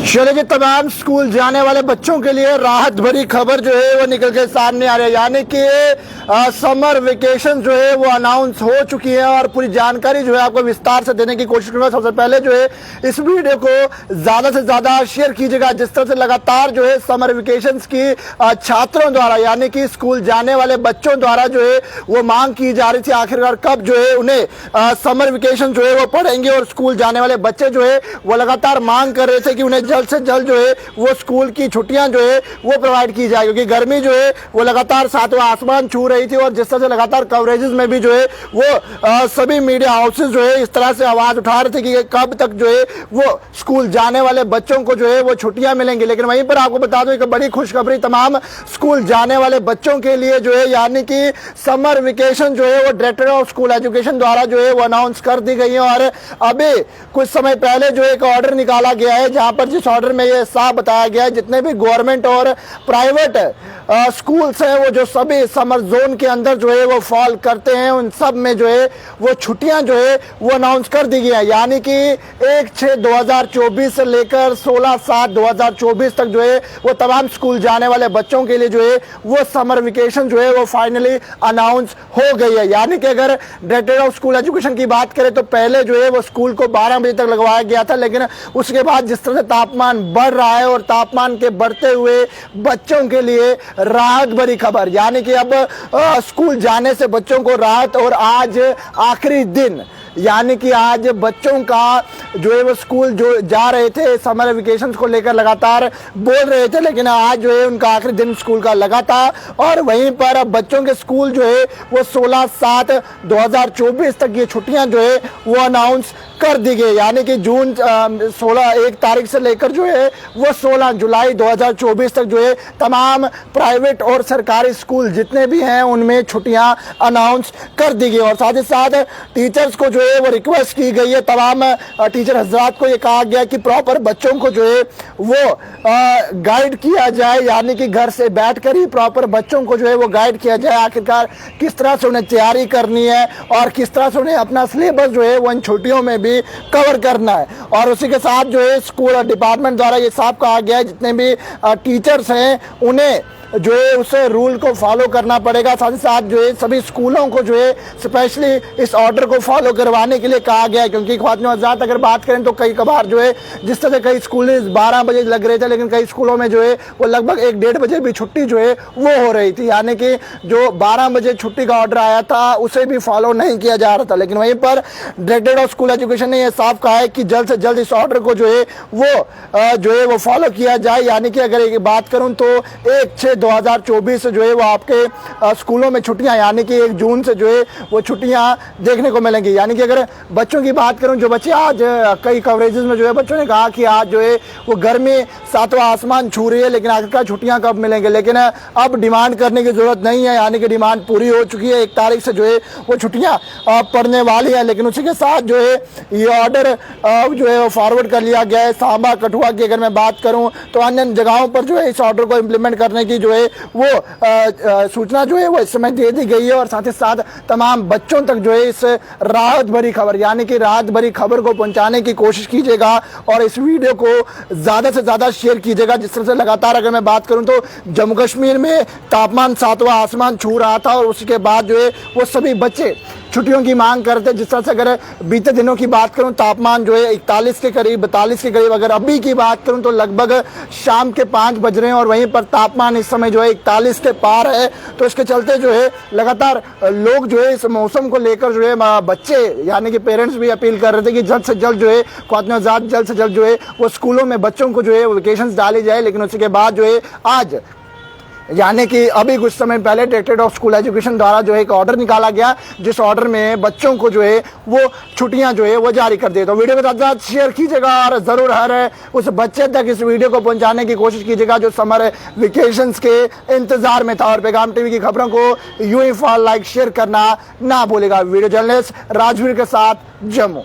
चलिए कि तमाम स्कूल जाने वाले बच्चों के लिए राहत भरी खबर जो है वो निकल के सामने आ रही है। यानी कि समर वेकेशन जो है वो अनाउंस हो चुकी है और पूरी जानकारी जो है आपको विस्तार से देने की कोशिश करूंगा। सबसे पहले जो है इस वीडियो को ज़्यादा से ज़्यादा शेयर कीजिएगा। जिस तरह से लगातार जो है समर वेकेशन की छात्रों द्वारा यानी कि स्कूल जाने वाले बच्चों द्वारा जो है वो मांग की जा रही थी, आखिरकार कब जो है उन्हें समर वेकेशन जो है वो पढ़ेंगे। और स्कूल जाने वाले बच्चे जो है वो लगातार मांग कर रहे थे कि उन्हें जल्द से जल्द जो है वो स्कूल की छुट्टियां जो है वो प्रोवाइड की जाए, क्योंकि गर्मी जो है वो लगातार सातवां आसमान छू रही थी। और जिस तरह से लगातार कवरेजेस में भी जो है वो सभी मीडिया हाउसेस जो है इस तरह से आवाज उठा रहे थे कि कब तक जो है वो स्कूल जाने वाले बच्चों को जो है वो छुट्टियां मिलेंगी। लेकिन वहीं पर आपको बता दो एक बड़ी खुशखबरी तमाम स्कूल जाने वाले बच्चों के लिए जो है, यानी कि समर वेकेशन जो है वो डायरेक्टर ऑफ स्कूल एजुकेशन द्वारा जो है वो अनाउंस कर दी गई है। और अभी कुछ समय पहले जो एक ऑर्डर निकाला गया है, जहां पर जिस ऑर्डर में ये साफ बताया गया है जितने भी गवर्नमेंट और प्राइवेट स्कूल्स हैं वो जो सभी समर जोन के अंदर जो है वो फॉल करते हैं, उन सब में जो है वो छुट्टियां जो है वो अनाउंस कर दी गई है। यानी कि 1/6/2024 से लेकर 16/7/2024 तक जो है वो तमाम स्कूल जाने वाले बच्चों के लिए जो है वो समर वेकेशन जो है वो फाइनली अनाउंस हो गई है। यानी कि अगर डायरेक्टर ऑफ स्कूल एजुकेशन की बात करें तो पहले जो है वो स्कूल को 12 बजे तक लगवाया गया था, लेकिन उसके बाद जिस तरह से तापमान बढ़ रहा है और तापमान के बढ़ते हुए बच्चों के लिए राहत भरी खबर, यानी कि अब स्कूल जाने से बच्चों को राहत। और आज आखिरी दिन, यानी कि आज बच्चों का जो है वो स्कूल जो जा रहे थे समर वेकेशन को लेकर लगातार बोल रहे थे, लेकिन आज जो है उनका आखिरी दिन स्कूल का लगा था। और वहीं पर अब बच्चों के स्कूल जो है वो 16/7/2024 तक ये छुट्टियां जो है वो अनाउंस कर दी गई। यानी कि जून 1 तारीख से लेकर जो है वो 16 जुलाई 2024 तक जो है तमाम प्राइवेट और सरकारी स्कूल जितने भी हैं उनमें छुट्टियां अनाउंस कर दी गई। और साथ ही साथ टीचर्स को जो है वो रिक्वेस्ट की गई है, तमाम टीचर हजरात को ये कहा गया कि प्रॉपर बच्चों को जो है वो गाइड किया जाए, यानी कि घर से बैठकर ही प्रॉपर बच्चों को जो है वो गाइड किया जाए आखिरकार किस तरह से उन्हें तैयारी करनी है और किस तरह से उन्हें अपना सिलेबस जो है वो इन छुट्टियों में भी कवर करना है। और उसी के साथ जो है स्कूल डिपार्टमेंट द्वारा ये साफ कहा गया है जितने भी टीचर्स हैं उन्हें जो है उस रूल को फॉलो करना पड़ेगा। साथ ही साथ जो है सभी स्कूलों को जो है स्पेशली इस ऑर्डर को फॉलो करवाने के लिए कहा गया है, क्योंकि ख्वातीन हज़रात अगर बात करें तो कई कबार जो है जिस तरह से कई स्कूल 12 बजे लग रहे थे, लेकिन कई स्कूलों में जो है वो लगभग 1-1:30 बजे भी छुट्टी जो है वो हो रही थी। यानी कि जो 12 बजे छुट्टी का ऑर्डर आया था उसे भी फॉलो नहीं किया जा रहा था। लेकिन वहीं पर डायरेक्टर ऑफ स्कूल एजुकेशन ने यह साफ कहा है कि जल्द से जल्द इस ऑर्डर को जो है वो फॉलो किया जाए। यानी कि अगर एक बात करूँ तो 1/6/2024 से जो है वो आपके स्कूलों में छुट्टियां, यानी कि 1 जून से जो है वो छुट्टियां देखने को मिलेंगी। यानी कि अगर बच्चों की बात करूं, जो बच्चे आज कई कवरेजेस में जो है बच्चों ने कहा कि आज जो है वो गर्मी सातवां आसमान छू रही है, लेकिन आखिरकार छुट्टियां कब मिलेंगे। लेकिन अब डिमांड करने की जरूरत नहीं है, यानी कि डिमांड पूरी हो चुकी है। 1 तारीख से जो है वो छुट्टियां पड़ने वाली है। लेकिन उसी के साथ जो है ये ऑर्डर जो है वो फॉरवर्ड कर लिया गया है। सांबा, कठुआ की अगर मैं बात करूँ तो अन्य जगहों पर जो है इस ऑर्डर को इम्प्लीमेंट करने की जो है वो सूचना जो है वो इस समय दे दी गई है। और साथ ही साथ तमाम बच्चों तक जो है इस राहत भरी खबर, यानी कि राहत भरी खबर को पहुंचाने की कोशिश कीजिएगा और इस वीडियो को ज़्यादा से ज़्यादा शेयर कीजिएगा। जिस तरह से लगातार अगर मैं बात करूं तो जम्मू कश्मीर में तापमान सातवां आसमान छू रहा था और उसके बाद जो है वो सभी बच्चे छुट्टियों की मांग करते। जिस तरह से अगर बीते दिनों की बात करूं तापमान जो है 41 के करीब, 42 के करीब, अगर अभी की बात करूं तो लगभग शाम के 5 बज रहे हैं और वहीं पर तापमान इस समय जो है 41 के पार है। तो इसके चलते जो है लगातार लोग जो है इस मौसम को लेकर जो है बच्चे यानी कि पेरेंट्स भी अपील कर रहे थे कि जल्द से जल्द जो है ख्वातीन हज़रात जल्द से जल्द जो है वो स्कूलों में बच्चों को जो है वेकेशन डाली जाए। लेकिन उसी के बाद जो है आज यानी कि अभी कुछ समय पहले डायरेक्टर ऑफ स्कूल एजुकेशन द्वारा जो है एक ऑर्डर निकाला गया, जिस ऑर्डर में बच्चों को जो है वो छुट्टियां जो है वो जारी कर दी। तो वीडियो के साथ शेयर कीजिएगा और ज़रूर हर उस बच्चे तक इस वीडियो को पहुंचाने की कोशिश कीजिएगा जो समर वेकेशंस के इंतजार में था। और पैगाम टीवी की खबरों को यूं ही फॉलो, लाइक, शेयर करना ना भूलेगा। वीडियो जर्नलिस्ट राजवीर के साथ, जम्मू।